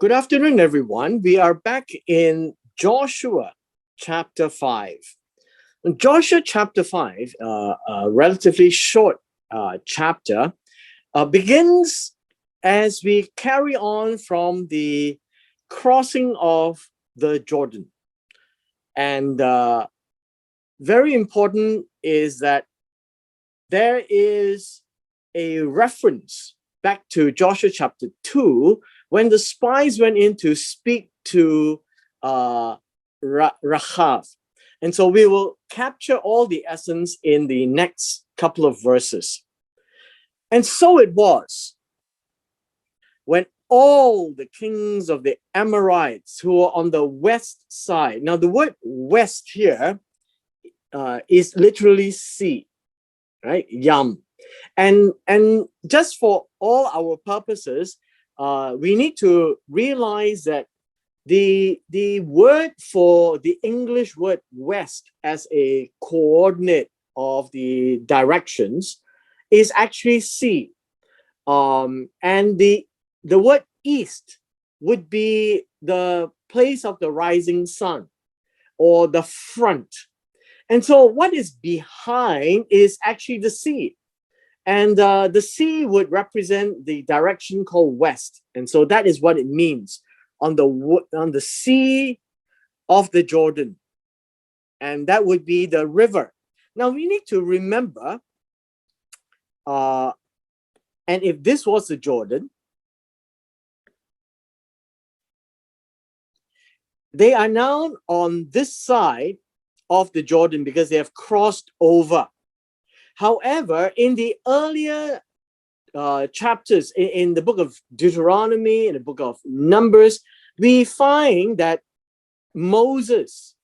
Good afternoon, everyone. We are back in Joshua chapter 5. Joshua chapter 5, a relatively short chapter, begins as we carry on from the crossing of the Jordan. And very important is that there is a reference back to Joshua chapter 2 when the spies went in to speak to Rachav. And so we will capture all the essence in the next couple of verses. And so it was when all the kings of the Amorites who were on the west side. Now the word west here is literally sea, right? Yam. And just for all our purposes, we need to realize that the word for the English word west as a coordinate of the directions is actually sea. And the word east would be the place of the rising sun or the front. And so what is behind is actually the sea. And the sea would represent the direction called west. And so that is what it means on the sea of the Jordan. And that would be the river. Now we need to remember, and if this was the Jordan, they are now on this side of the Jordan because they have crossed over. However, in the earlier chapters in the book of Deuteronomy, in the book of Numbers, we find that Moses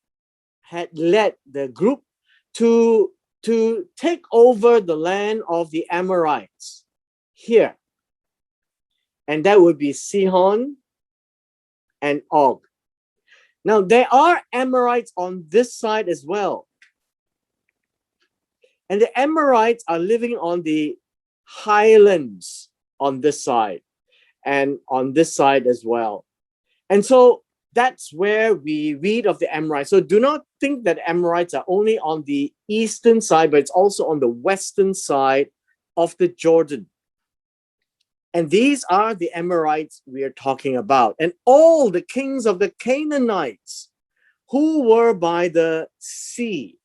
had led the group to take over the land of the Amorites here. And that would be Sihon and Og. Now, there are Amorites on this side as well. And the Amorites are living on the highlands on this side and on this side as well. And so that's where we read of the Amorites. So do not think that Amorites are only on the eastern side, but it's also on the western side of the Jordan. And these are the Amorites we are talking about. And all the kings of the Canaanites who were by the sea.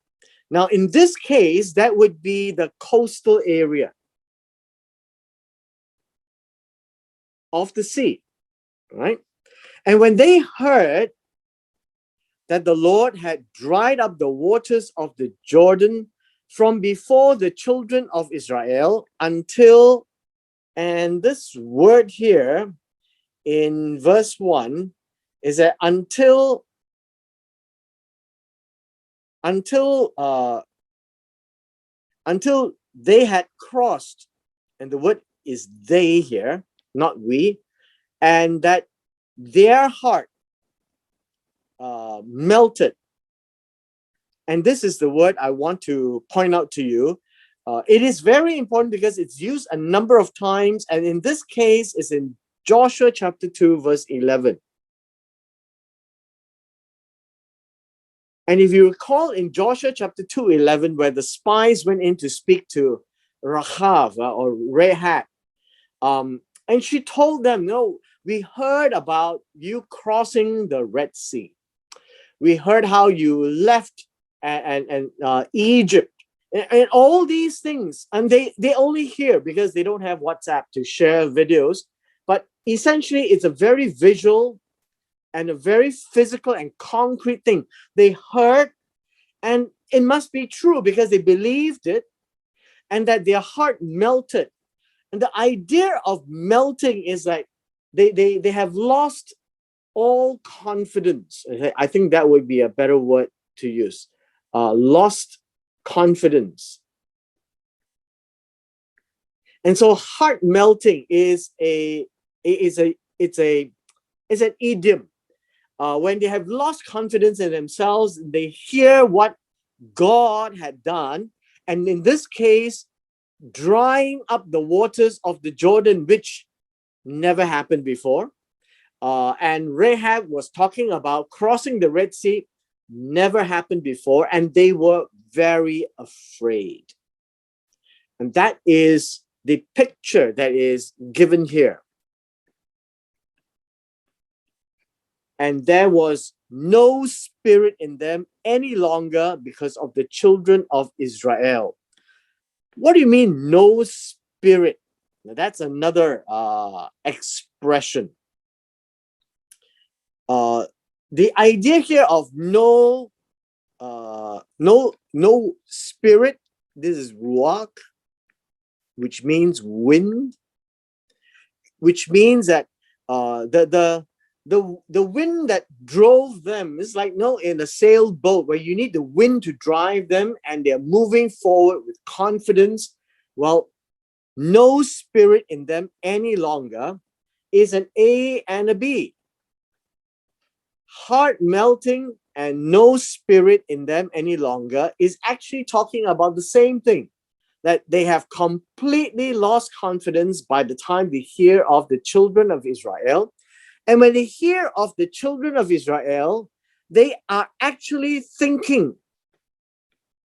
Now, in this case, that would be the coastal area of the sea, right? And when they heard that the Lord had dried up the waters of the Jordan from before the children of Israel until, and this word here in verse 1 is that until they had crossed, and the word is they here, not we, and that their heart melted. And this is the word I want to point out to you. It is very important because it's used a number of times, and in this case, it's in Joshua chapter 2, verse 11. And if you recall in Joshua chapter 2:11, where the spies went in to speak to Rachav or Rahab, and she told them, no, we heard about you crossing the Red Sea. We heard how you left and Egypt and all these things. And they only hear because they don't have WhatsApp to share videos. But essentially, it's a very visual and a very physical and concrete thing. They heard, and it must be true because they believed it, and that their heart melted. And the idea of melting is like they have lost all confidence. I think that would be a better word to use. Lost confidence. And so heart melting is an idiom. When they have lost confidence in themselves, they hear what God had done, and in this case, drying up the waters of the Jordan, which never happened before. and Rahab was talking about crossing the Red Sea. Never happened before, and they were very afraid. And that is the picture that is given here. And there was no spirit in them any longer because of the children of Israel. What do you mean, no spirit? Now, that's another expression. The idea here of no spirit, this is ruach, which means wind, which means that the wind that drove them is like in a sailboat where you need the wind to drive them and they're moving forward with confidence. Well, no spirit in them any longer is an A and a B. Heart melting and no spirit in them any longer is actually talking about the same thing, that they have completely lost confidence by the time they hear of the children of Israel. And when they hear of the children of Israel, they are actually thinking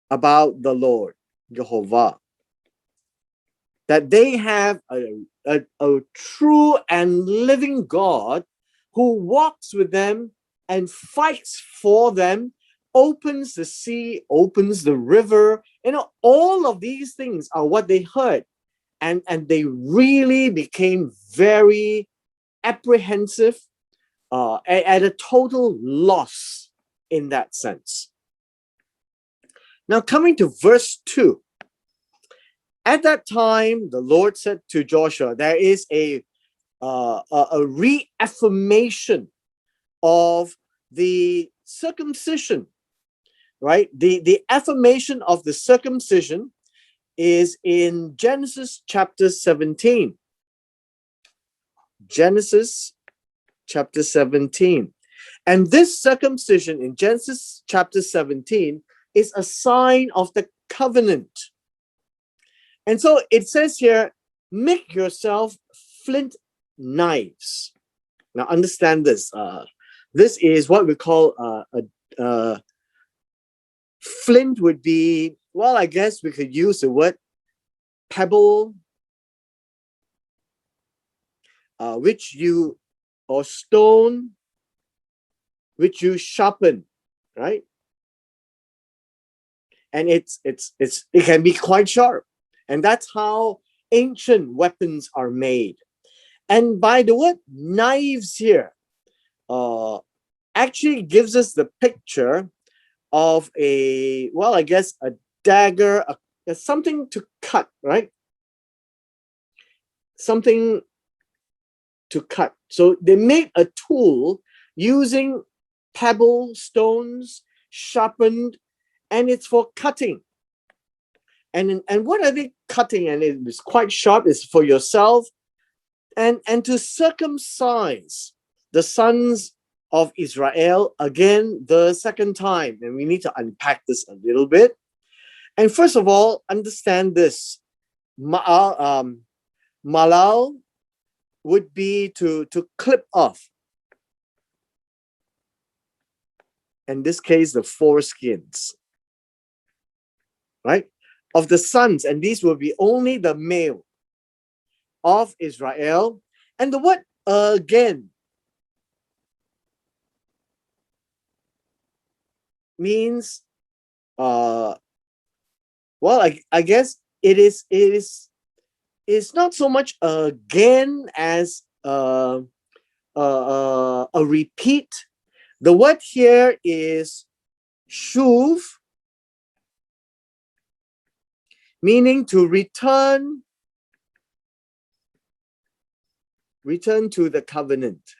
about the Lord, Jehovah, that they have a true and living God who walks with them and fights for them, opens the sea, opens the river. All of these things are what they heard. And they really became very apprehensive, at a total loss in that sense. Now, coming to verse 2. At that time, the Lord said to Joshua, there is a reaffirmation of the circumcision, right? The affirmation of the circumcision is in Genesis chapter 17. Genesis chapter 17. And this circumcision in Genesis chapter 17 is a sign of the covenant. And so it says here, make yourself flint knives. Now understand this. This is what we call a flint would be, well, I guess we could use the word pebble, or stone, which you sharpen, right? And it can be quite sharp. And that's how ancient weapons are made. And by the word knives here, actually gives us the picture of a dagger, something to cut, right? Something to cut. So they made a tool using pebble stones, sharpened, and it's for cutting. And what are they cutting? And it is quite sharp. It's for yourself, and to circumcise the sons of Israel again the second time. And we need to unpack this a little bit. And first of all, understand this. Malal would be to clip off. In this case, the foreskins, right, of the sons, and these will be only the male of Israel. And the word again means, I guess it's not so much again as a repeat. The word here is shuv, meaning to return to the covenant.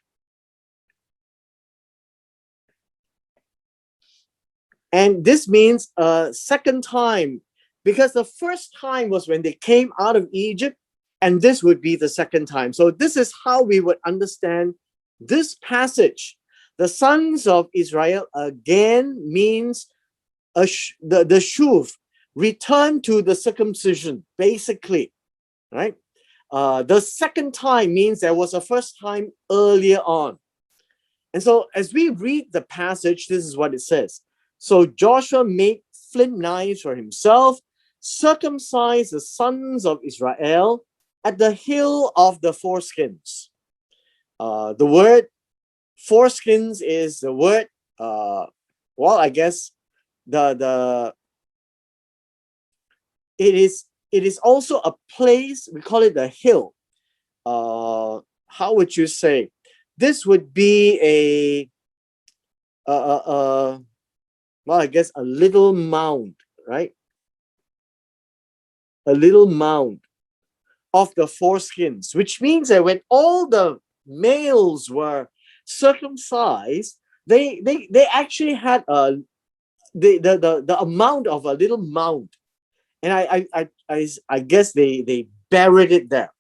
And this means a second time, because the first time was when they came out of Egypt, and this would be the second time. So this is how we would understand this passage. The sons of Israel again means the shuv, return to the circumcision, basically, right? The second time means there was a first time earlier on. And so as we read the passage, this is what it says. So Joshua made flint knives for himself, circumcised the sons of Israel at the hill of the foreskins. The word foreskins is the word, I guess it is also a place, we call it the hill. How would you say? This would be I guess a little mound, right? A little mound of the foreskins, which means that when all the males were circumcised, they actually had the amount of a little mound, and I guess they buried it there.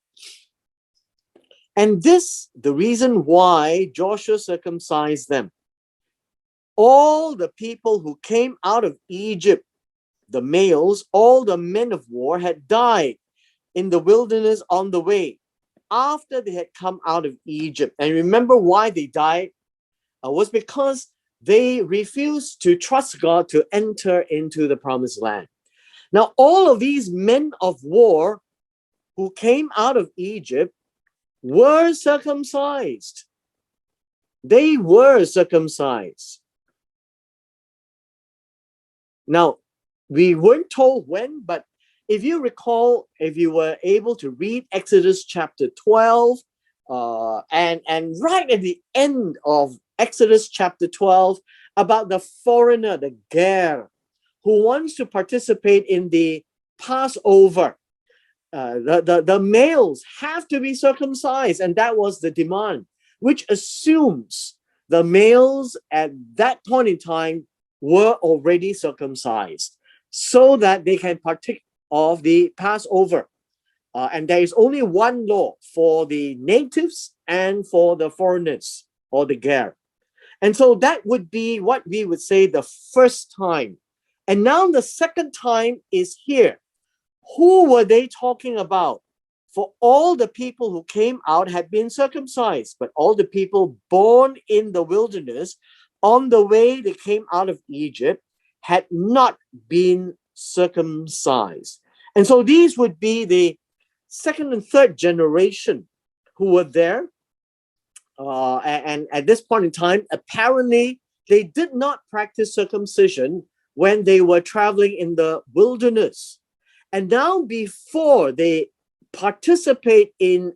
And this, the reason why Joshua circumcised them. All the people who came out of Egypt, the males, all the men of war had died in the wilderness on the way after they had come out of Egypt. And remember why they died? Was because they refused to trust God to enter into the promised land. Now, all of these men of war who came out of Egypt were circumcised. They were circumcised. Now, we weren't told when, but if you recall, if you were able to read Exodus chapter 12, and right at the end of Exodus chapter 12, about the foreigner, the Ger, who wants to participate in the Passover, the males have to be circumcised, and that was the demand, which assumes the males at that point in time were already circumcised so that they can partake of the Passover. And there is only one law for the natives and for the foreigners or the Ger. And so that would be what we would say the first time. And now the second time is here. Who were they talking about? For all the people who came out had been circumcised, but all the people born in the wilderness on the way they came out of Egypt had not been circumcised. And so these would be the second and third generation who were there. And at this point in time, apparently they did not practice circumcision when they were traveling in the wilderness. And now before they participate in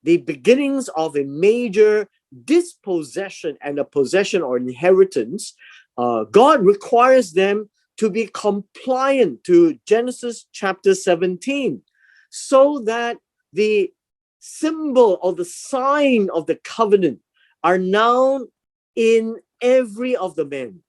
the beginnings of a major dispossession and a possession or inheritance, God requires them to be compliant to Genesis chapter 17, so that the symbol or the sign of the covenant are now in every of the men.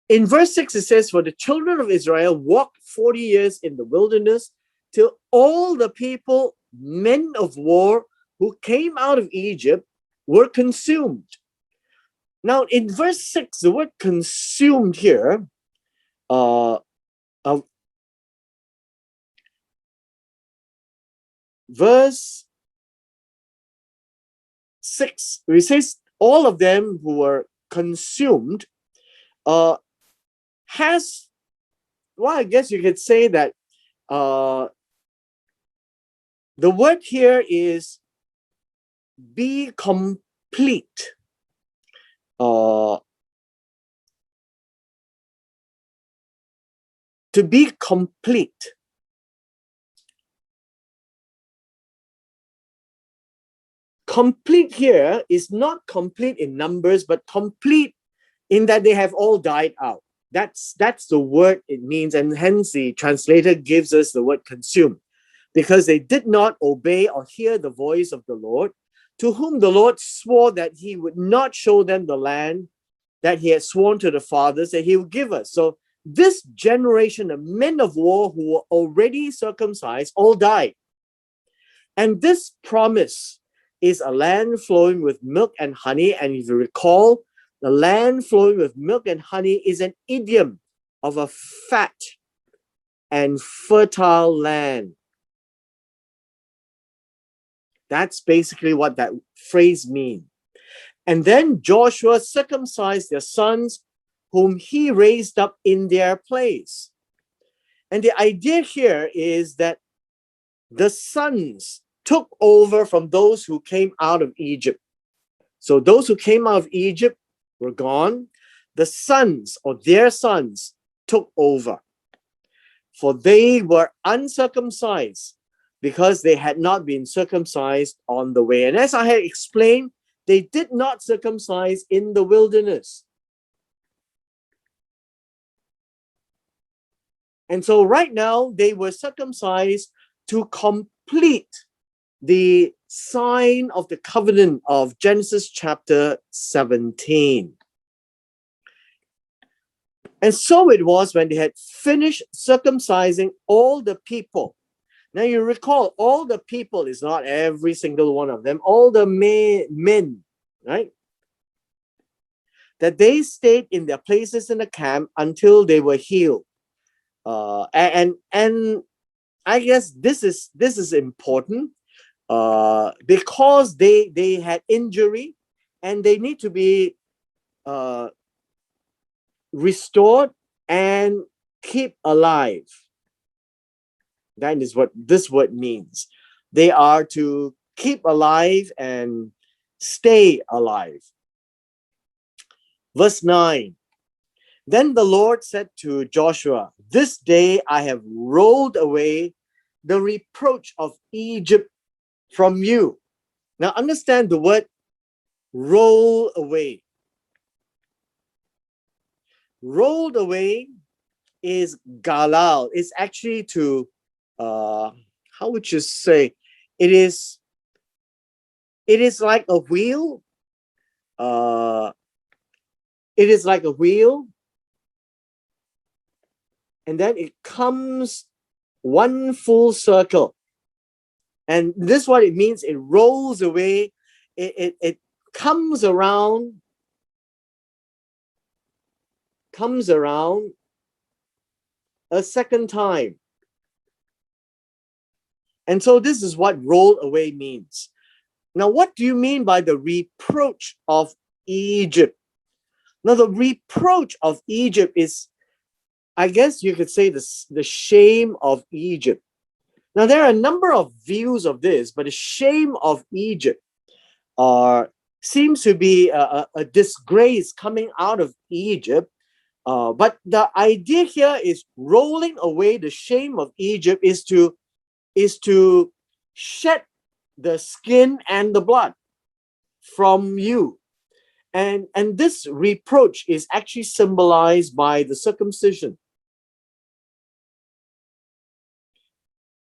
In verse 6, it says, "For the children of Israel walked 40 years in the wilderness till all the people, men of war, who came out of Egypt were consumed." Now, in verse 6, the word consumed here, verse 6, it says, all of them who were consumed, has, well, I guess you could say that the word here is be complete. To be complete. Complete here is not complete in numbers, but complete in that they have all died out. That's the word it means, and hence the translator gives us the word consumed, because they did not obey or hear the voice of the Lord, to whom the Lord swore that he would not show them the land that he had sworn to the fathers that he would give us. So this generation of men of war who were already circumcised all died. And this promise is a land flowing with milk and honey. And if you recall, the land flowing with milk and honey is an idiom of a fat and fertile land. That's basically what that phrase means. And then Joshua circumcised their sons, whom he raised up in their place. And the idea here is that the sons took over from those who came out of Egypt. So those who came out of Egypt were gone. The sons or their sons took over. For they were uncircumcised because they had not been circumcised on the way. And as I had explained, they did not circumcise in the wilderness. And so right now, they were circumcised to complete the sign of the covenant of Genesis chapter 17. And so it was when they had finished circumcising all the people. Now you recall, all the people is not every single one of them, all the men, right? That they stayed in their places in the camp until they were healed. And I guess this is important because they had injury and they need to be restored and keep alive. That is what this word means. They are to keep alive and stay alive. Verse 9. Then the Lord said to Joshua, "This day I have rolled away the reproach of Egypt from you." Now understand the word roll away. Rolled away is galal. It's actually to, how would you say? It is like a wheel. It is like a wheel. And then it comes one full circle. And this is what it means. It rolls away. It comes around a second time. And so this is what roll away means. Now, what do you mean by the reproach of Egypt? Now, the reproach of Egypt is, I guess you could say, the shame of Egypt. Now, there are a number of views of this, but the shame of Egypt seems to be a disgrace coming out of Egypt. But the idea here is rolling away the shame of Egypt is to shed the skin and the blood from you. And this reproach is actually symbolized by the circumcision.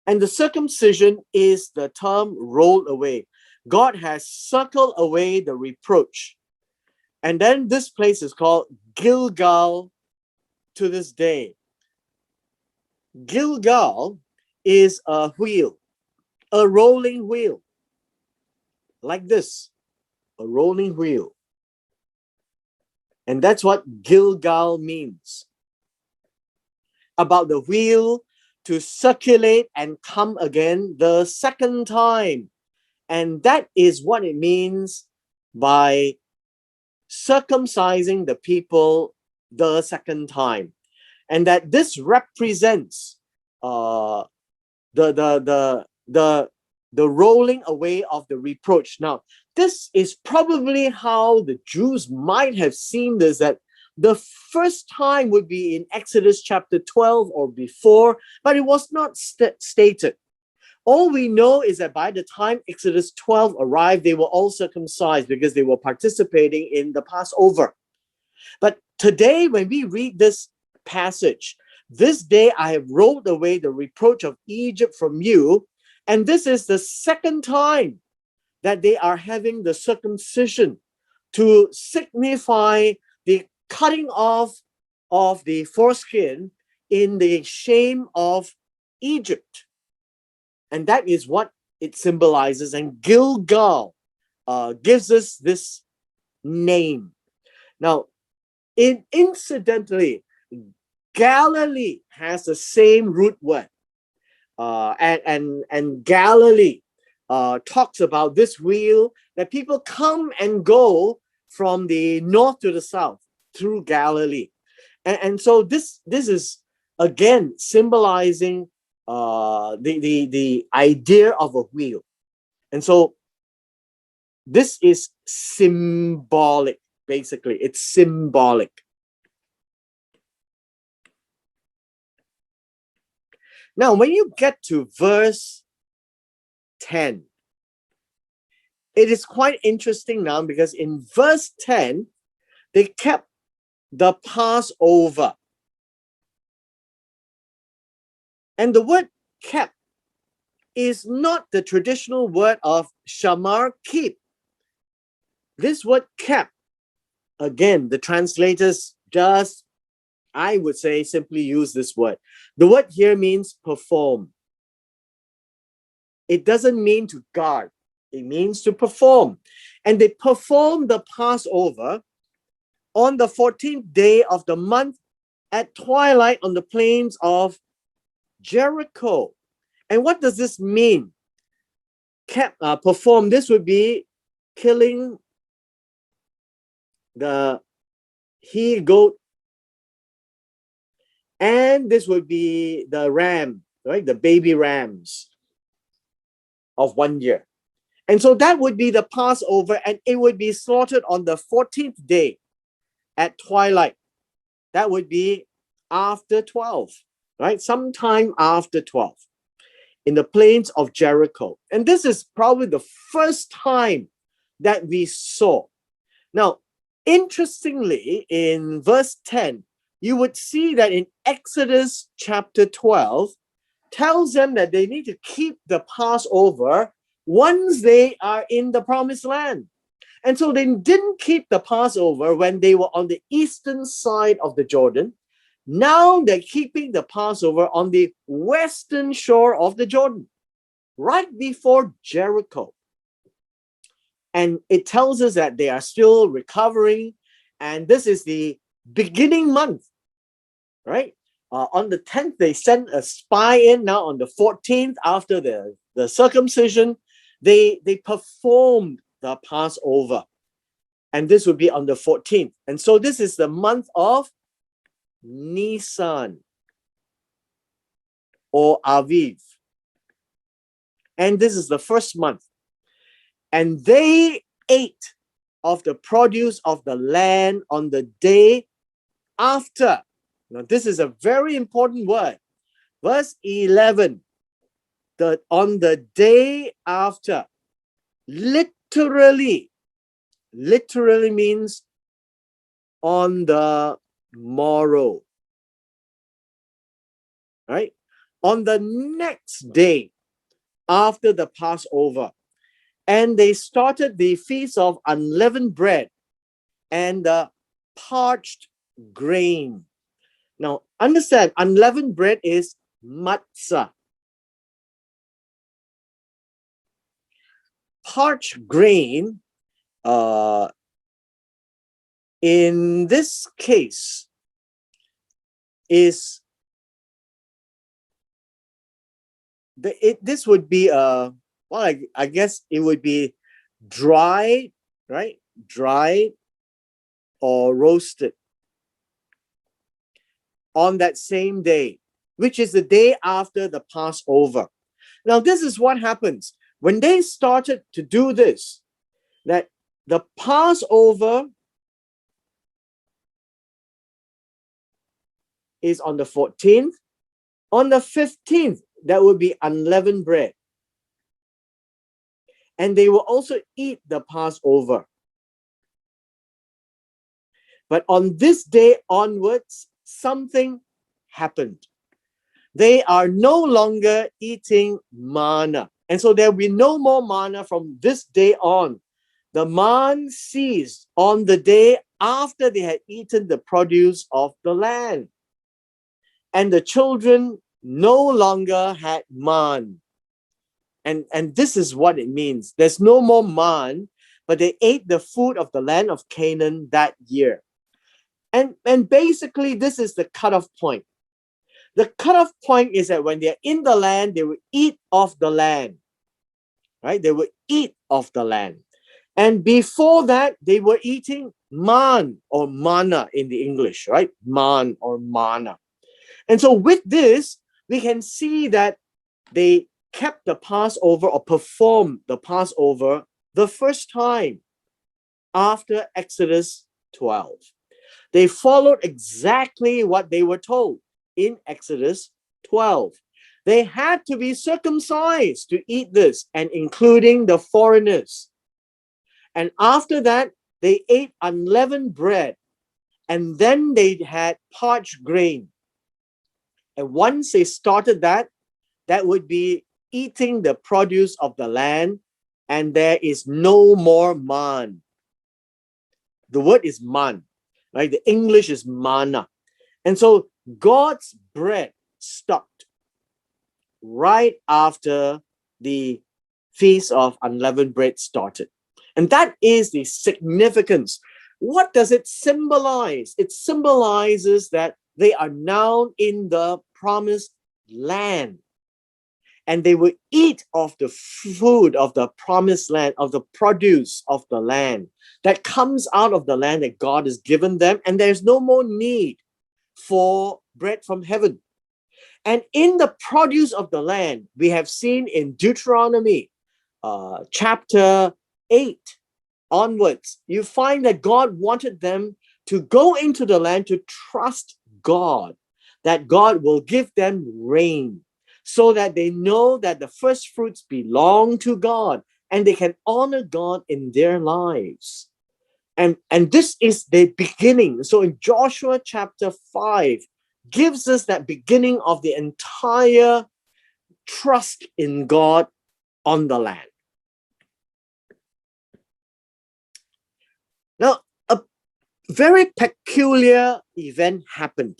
And the circumcision is the term roll away. God has circled away the reproach. And then this place is called Gilgal to this day. Gilgal is a wheel, a rolling wheel. Like this, a rolling wheel. And that's what Gilgal means. About the wheel to circulate and come again the second time. And that is what it means by circumcising the people the second time. And that this represents the rolling away of the reproach. Now, this is probably how the Jews might have seen this, that the first time would be in Exodus chapter 12 or before, but it was not stated. All we know is that by the time Exodus 12 arrived, they were all circumcised because they were participating in the Passover. But today, when we read this passage, "This day I have rolled away the reproach of Egypt from you," and this is the second time that they are having the circumcision to signify the cutting off of the foreskin in the shame of Egypt. And that is what it symbolizes. And Gilgal gives us this name. Now, incidentally, Galilee has the same root word. And Galilee talks about this wheel that people come and go from the north to the south through Galilee. And so this is again symbolizing the idea of a wheel. And so this is symbolic, basically. It's symbolic. Now, when you get to verse 10, it is quite interesting now, because in verse 10, they kept the Passover. And the word kept is not the traditional word of shamar, keep. This word kept, again, the translators just, I would say, simply use this word. The word here means perform. It doesn't mean to guard. It means to perform. And they performed the Passover on the 14th day of the month at twilight on the plains of Jericho. And what does this mean? Perform, this would be killing the he-goat, and this would be the ram, right? The baby rams of 1 year. And so that would be the Passover, and it would be slaughtered on the 14th day at twilight. That would be after 12, right? Sometime after 12 in the plains of Jericho. And this is probably the first time that we saw. Now, interestingly, in verse 10, you would see that in Exodus chapter 12, tells them that they need to keep the Passover once they are in the promised land. And so they didn't keep the Passover when they were on the eastern side of the Jordan. Now they're keeping the Passover on the western shore of the Jordan, right before Jericho. And it tells us that they are still recovering. And this is the beginning month, right? On the 10th, they sent a spy in. Now on the 14th, after the circumcision, they performed the Passover. And this would be on the 14th. And so this is the month of Nisan or Aviv. And this is the first month. And they ate of the produce of the land on the day after. Now, this is a very important word. Verse 11, on the day after, literally means on the morrow, right? On the next day after the Passover. And they started the feast of unleavened bread and the parched grain. Now, understand, unleavened bread is matzah. Parched grain, in this case, is this would be well, I guess it would be dried, right? Dried or roasted on that same day, which is the day after the Passover. Now, this is what happens. When they started to do this, that the Passover is on the 14th. On the 15th, that would be unleavened bread. And they will also eat the Passover. But on this day onwards, something happened. They are no longer eating manna. And so there will be no more manna from this day on. The man ceased on the day after they had eaten the produce of the land. And the children no longer had man. And this is what it means. There's no more man, but they ate the food of the land of Canaan that year. And basically, this is the cutoff point. The cutoff point is that when they're in the land, they will eat of the land, right? They will eat of the land. And before that, they were eating man or manna in the English, right? Man or manna. And so with this, we can see that they kept the Passover or performed the Passover the first time after Exodus 12. They followed exactly what they were told in Exodus 12. They had to be circumcised to eat this, and including the foreigners. And after that, they ate unleavened bread, and then they had parched grain. And once they started that, that would be eating the produce of the land, and there is no more man. The word is man, right? The English is manna. And so God's bread stopped right after the Feast of Unleavened Bread started. And that is the significance. What does it symbolize? It symbolizes that they are now in the promised land. And they will eat of the food of the promised land, of the produce of the land that comes out of the land that God has given them. And there's no more need for bread from heaven. And in the produce of the land, we have seen in Deuteronomy chapter 8 onwards, you find that God wanted them to go into the land to trust God, that God will give them rain, so that they know that the first fruits belong to God and they can honor God in their lives. And this is the beginning. So in Joshua chapter 5, gives us that beginning of the entire trust in God on the land. Now, a very peculiar event happened.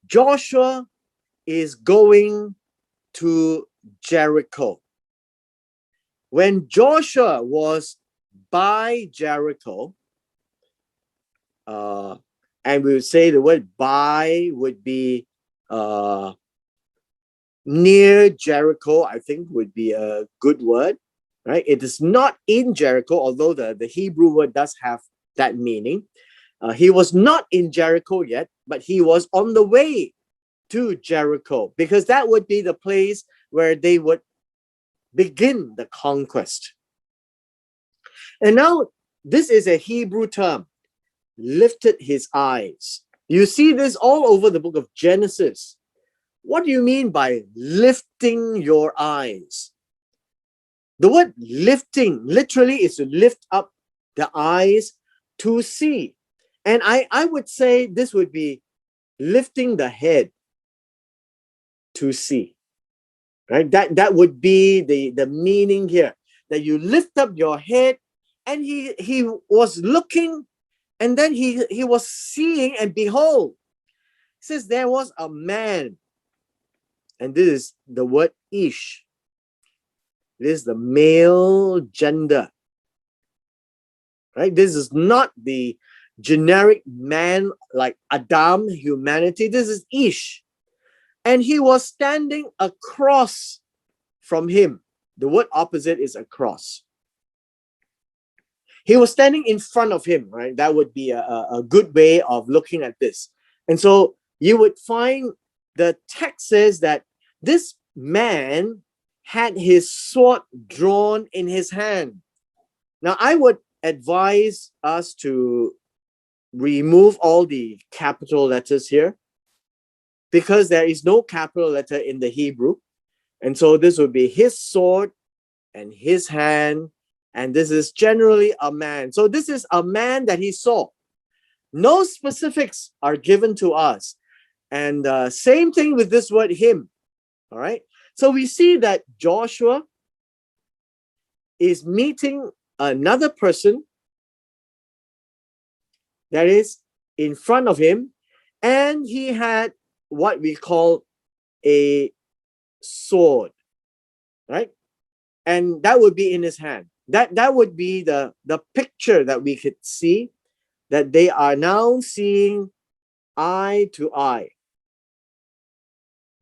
Joshua is going to Jericho. When Joshua was by Jericho, and we would say the word by would be near Jericho, I think would be a good word, right? It is not in Jericho, although the Hebrew word does have that meaning. He was not in Jericho yet, but he was on the way to Jericho, because that would be the place where they would begin the conquest. And now this is a Hebrew term, lifted his eyes. You see this all over the book of Genesis. What do you mean by lifting your eyes? The word lifting literally is to lift up the eyes to see. And I would say this would be lifting the head to see, right? That would be the meaning here, that you lift up your head. And he was looking, and then he was seeing, and behold, it says there was a man, and this is the word ish. This is the male gender, right? This is not the generic man like Adam, humanity. This is ish. And he was standing across from him. The word opposite is across. He was standing in front of him, right? That would be a good way of looking at this. And so you would find the text says that this man had his sword drawn in his hand. Now, I would advise us to remove all the capital letters here, because there is no capital letter in the Hebrew. And so this would be his sword and his hand, and this is generally a man. So this is a man that he saw. No specifics are given to us. And same thing with this word him. All right. So we see that Joshua is meeting another person that is in front of him, and he had what we call a sword, right? And that would be in his hand. That would be the picture that we could see, that they are now seeing eye to eye.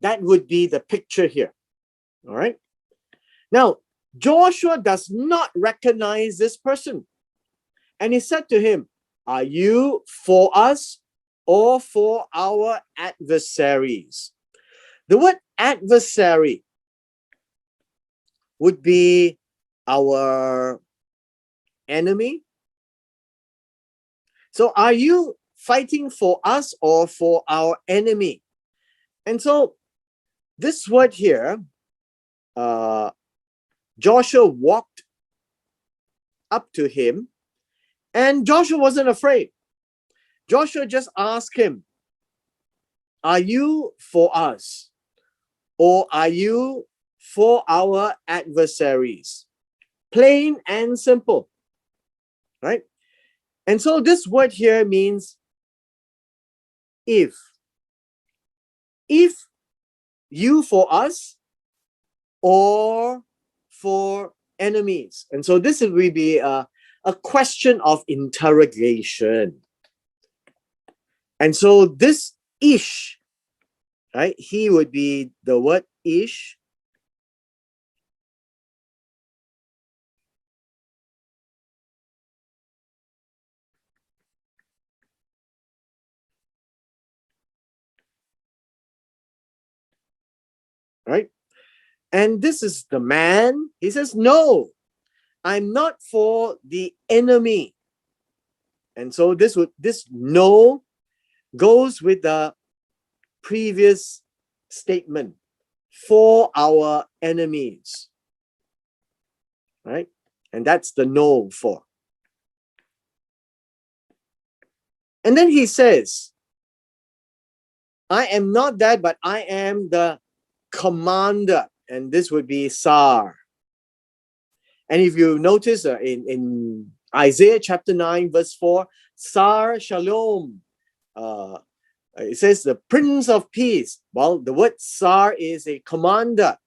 That would be the picture here. All right. Now, Joshua does not recognize this person. And he said to him, "Are you for us or for our adversaries?" The word adversary would be our enemy. So are you fighting for us or for our enemy? And so this word here, Joshua walked up to him, and Joshua wasn't afraid. Joshua just asked him, "Are you for us or are you for our adversaries?" Plain and simple, right? And so this word here means if. If you for us or for enemies. And so this will be a question of interrogation. And so this ish, right? He would be the word ish. Right? And this is the man. He says, "No, I'm not for the enemy." And so this no goes with the previous statement, for our enemies. Right? And that's the no for. And then he says, "I am not that, but I am the commander." And this would be Sar. And if you notice in Isaiah chapter 9, verse 4, Sar Shalom, it says the Prince of Peace. Well, the word Sar is a commander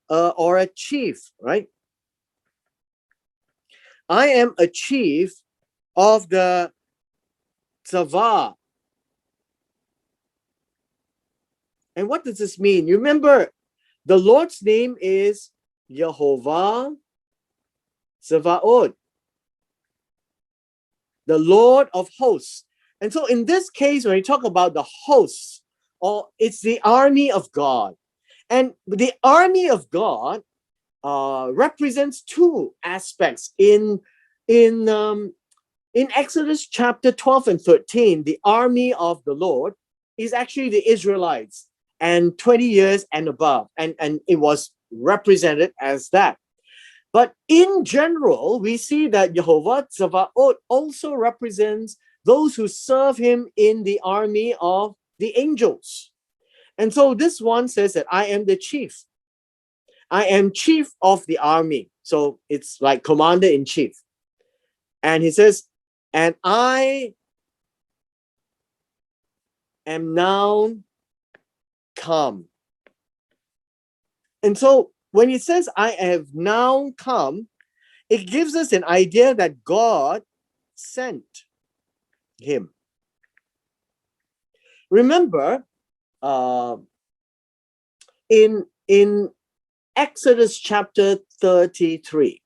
or a chief, right? I am a chief of the Tzava. And what does this mean? You remember, the Lord's name is Yehovah Tzevaot, the Lord of hosts. And so in this case, when we talk about the hosts, or it's the army of God. And the army of God represents two aspects. In Exodus chapter 12 and 13, the army of the Lord is actually the Israelites and 20 years and above. And it was represented as that. But in general, we see that Yehovah Tzevaot also represents those who serve him in the army of the angels. And so this one says that I am the chief. I am chief of the army. So it's like commander in chief. And he says, and I am now come. And so when he says, I have now come, it gives us an idea that God sent him. Remember, in Exodus chapter 33,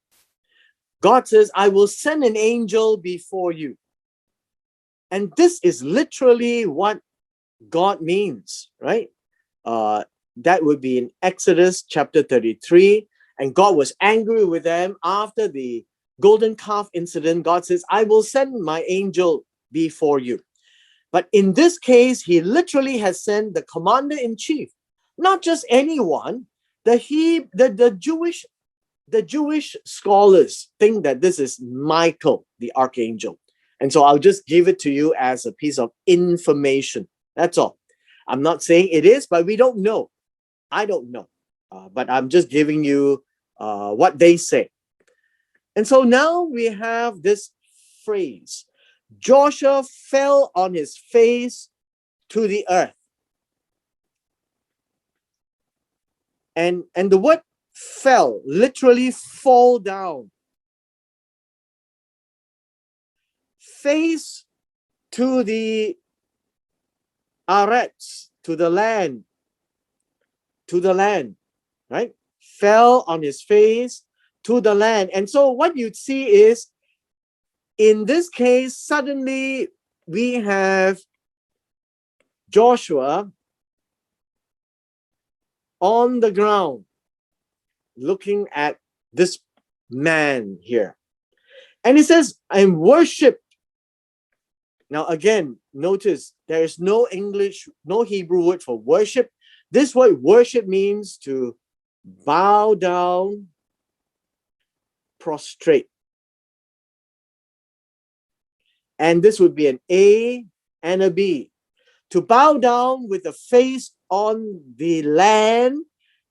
God says, I will send an angel before you. And this is literally what God means, right? That would be in Exodus chapter 33. And God was angry with them after the golden calf incident. God says, I will send my angel before you. But in this case, he literally has sent the commander in chief, not just anyone. The Jewish scholars think that this is Michael, the archangel. And so I'll just give it to you as a piece of information. That's all. I'm not saying it is, but we don't know. I don't know. But I'm just giving you what they say. And so now we have this phrase, Joshua fell on his face to the earth. And the word fell, literally fall down. Face to the Arets, to the land, right? Fell on his face to the land. And so what you see is, in this case, suddenly we have Joshua on the ground looking at this man here. And he says, and worship. Now again, notice there is no English, no Hebrew word for worship. This word worship means to bow down, prostrate. And this would be an A and a B. To bow down with the face on the land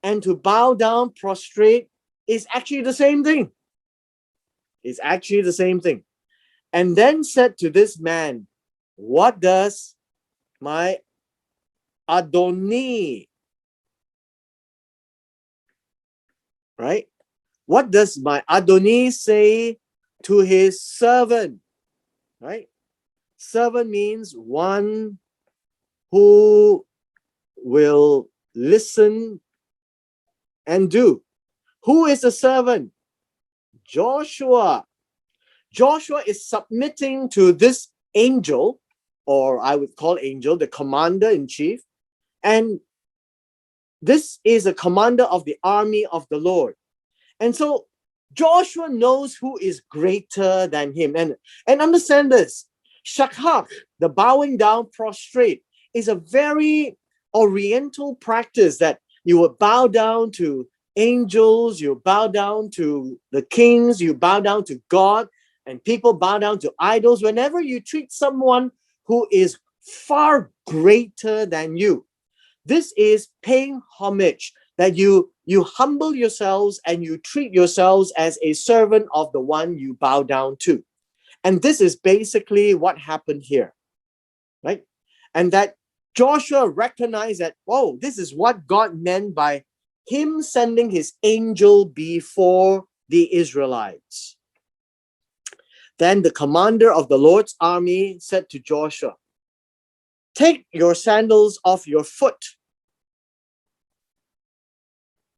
and to bow down, prostrate, is actually the same thing. It's actually the same thing. And then said to this man, what does my Adoni, right? What does my Adoni say to his servant, right? Servant means one who will listen and do. Who is the servant? Joshua. Joshua is submitting to this angel, or I would call angel, the commander in chief. And this is a commander of the army of the Lord. And so Joshua knows who is greater than him. And understand this. Shakhak, the bowing down, prostrate, is a very oriental practice that you would bow down to angels, you bow down to the kings, you bow down to God, and people bow down to idols. Whenever you treat someone who is far greater than you, this is paying homage, that you humble yourselves and you treat yourselves as a servant of the one you bow down to. And this is basically what happened here, right? And that Joshua recognized that, oh, this is what God meant by him sending his angel before the Israelites. Then the commander of the Lord's army said to Joshua, take your sandals off your foot.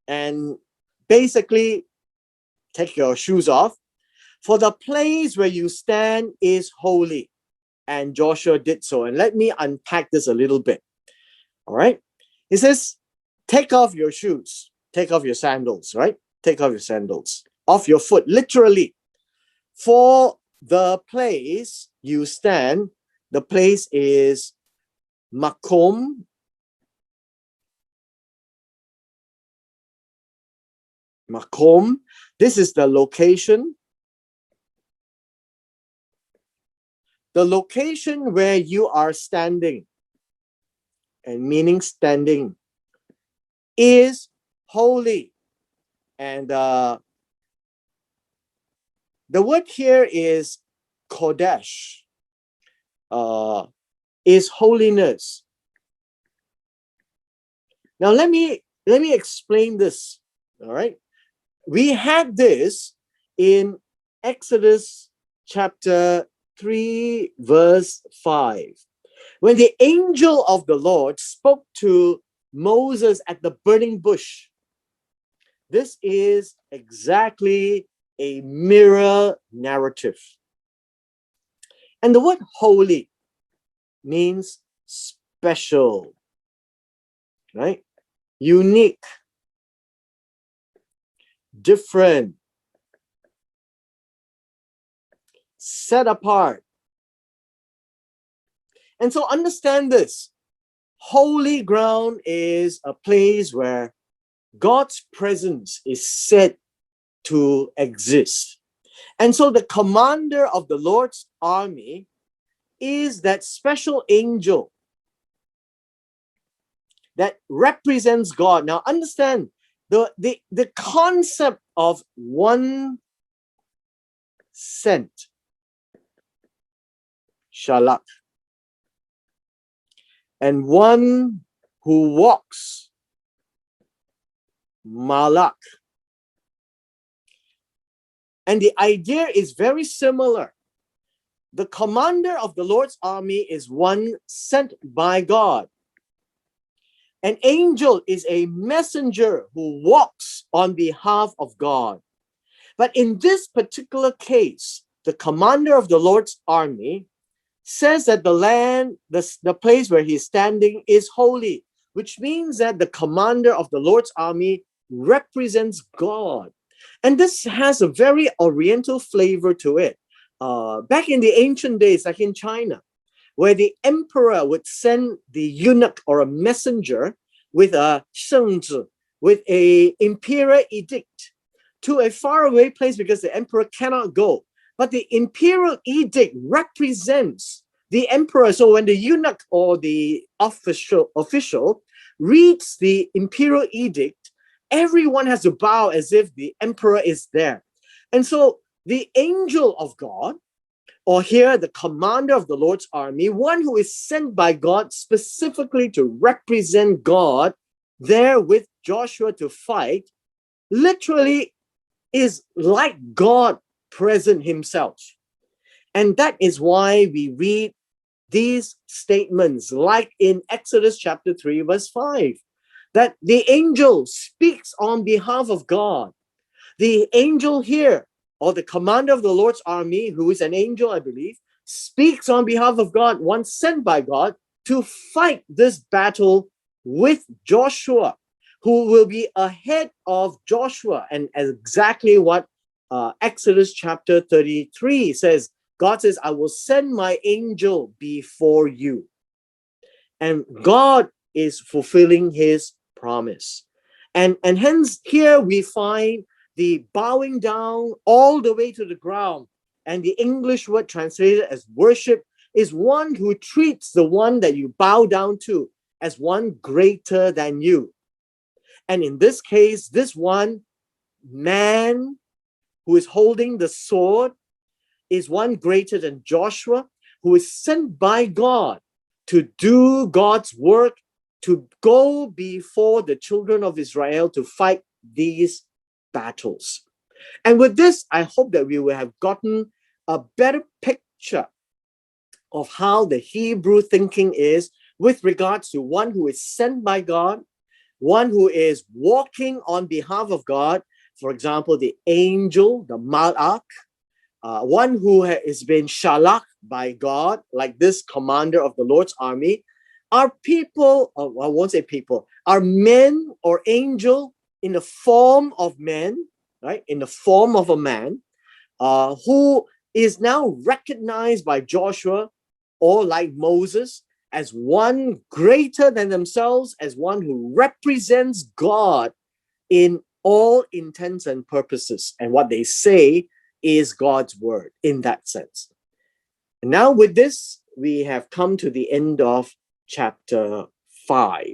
And basically, take your shoes off, for the place where you stand is holy. And Joshua did so. And let me unpack this a little bit. All right. He says, take off your shoes, take off your sandals, right? Take off your sandals, off your foot, literally. For the place you stand, the place is Makom. Makom. This is the location. The location where you are standing, and meaning standing, is holy. And the word here is Kodesh, is holiness. Now let me explain this. All right. We had this in Exodus chapter 3, verse 5. When the angel of the Lord spoke to Moses at the burning bush, this is exactly a mirror narrative. And the word holy means special, right? Unique, different, set apart. And so understand this. Holy ground is a place where God's presence is said to exist. And so the commander of the Lord's army is that special angel that represents God. Now understand the concept of one sent, Shalak, and one who walks, Malak. And the idea is very similar, the commander of the Lord's army is one sent by God. An angel is a messenger who walks on behalf of God. But in this particular case, the commander of the Lord's army says that the land, the place where he's standing is holy, which means that the commander of the Lord's army represents God. And this has a very oriental flavor to it. Back in the ancient days, like in China, where the emperor would send the eunuch or a messenger with a 圣旨, with a imperial edict to a faraway place because the emperor cannot go. But the imperial edict represents the emperor. So when the eunuch or the official reads the imperial edict, everyone has to bow as if the emperor is there. And so the angel of God, or here the commander of the Lord's army, one who is sent by God specifically to represent God there with Joshua to fight, literally is like God present himself. And that is why we read these statements, like in Exodus chapter 3, verse 5, that the angel speaks on behalf of God. The angel here, or the commander of the Lord's army, who is an angel, I believe, speaks on behalf of God, one sent by God to fight this battle with Joshua, who will be ahead of Joshua. And exactly what Exodus chapter 33 says, God says, I will send my angel before you. And God is fulfilling his promise. And hence here we find the bowing down all the way to the ground. And the English word translated as worship is one who treats the one that you bow down to as one greater than you. And in this case, this one man who is holding the sword is one greater than Joshua, who is sent by God to do God's work, to go before the children of Israel to fight these battles. And with this, I hope that we will have gotten a better picture of how the Hebrew thinking is with regards to one who is sent by God, one who is walking on behalf of God, for example, the angel, the malach, one who has been shalach by God, like this commander of the Lord's army, are people, I won't say people, are men or angel in the form of men, right? In the form of a man, who is now recognized by Joshua, or like Moses, as one greater than themselves, as one who represents God in all intents and purposes. And what they say is God's word in that sense. And now with this, we have come to the end of chapter 5.